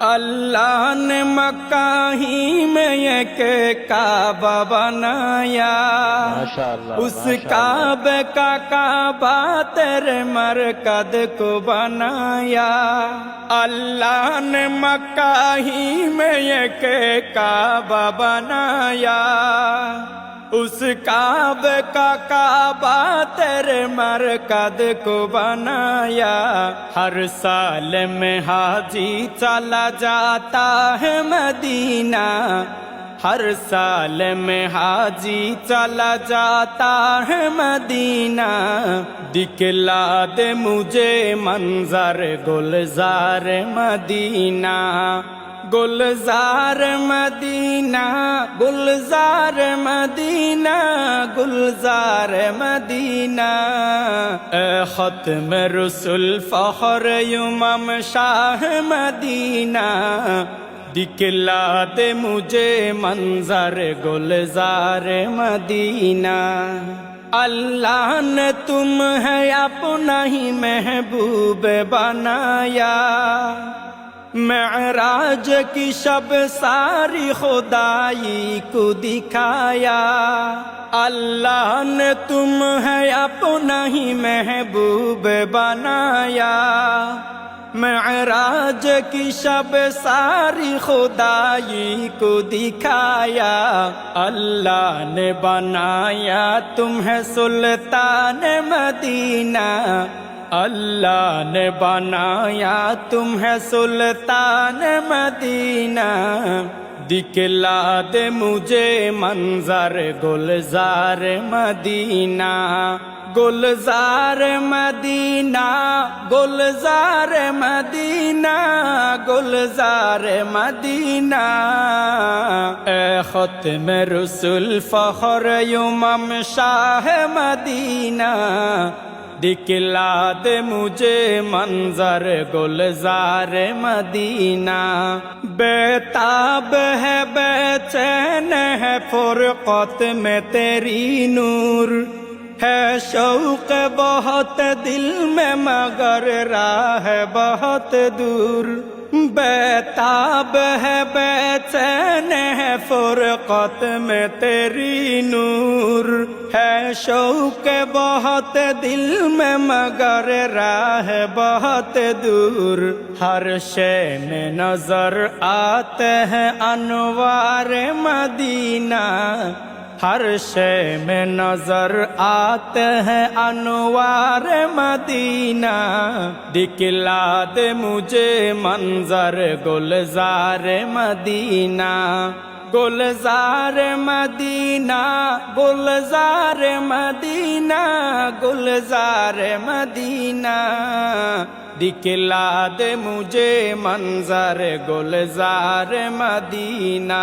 اللہ نے مکہ ہی میں ایک کعبہ بنایا، اس کعبے کا کعبہ تیرے مرکز کو بنایا۔ اللہ نے مکہ ہی میں ایک کعبہ بنایا، اس کعبے کا کعبہ تیرے مرکز کو بنایا۔ ہر سال میں حاجی چلا جاتا ہے مدینہ، ہر سال میں حاجی چلا جاتا ہے مدینہ۔ دکھلا دے مجھے منظر گلزار مدینہ، گلزار مدینہ، گلزار مدینہ، گلزار مدینہ۔ اے ختم رسول فخر امم شاہ مدینہ، دکھلا دے مجھے منظر گلزار مدینہ۔ اللہ نے تمہیں اپنا ہی محبوب بنایا، معراج کی شب ساری خدائی کو دکھایا۔ اللہ نے تمہیں اپنا ہی محبوب بنایا، معراج کی شب ساری خدائی کو دکھایا۔ اللہ نے بنایا تمہیں سلطان مدینہ، اللہ نے بنایا تمہیں سلطان مدینہ۔ دکھلا دے مجھے منظر گلزار مدینہ، گلزار مدینہ، گلزار مدینہ، گلزار مدینہ۔ اے ختم رسول فخر امم شاہ مدینہ، دکھلا دے مجھے منظر گلزار مدینہ۔ بیتاب ہے بے چین ہے فرقت میں تیری نور، ہے شوق بہت دل میں مگر راہ بہت دور۔ بیتاب ہے بے چین ہے فرقت میں تیری نور، ہے شوق بہت دل میں مگر راہ بہت دور۔ ہر شے میں نظر آتے ہیں انوار مدینہ، ہر شے میں نظر آتے ہیں انوار مدینہ۔ دکھلا دے مجھے منظر گلزار مدینہ، گلزار مدینہ، گلزار مدینہ، گلزار مدینہ۔ دکھلا دے مجھے منظر گلزار مدینہ۔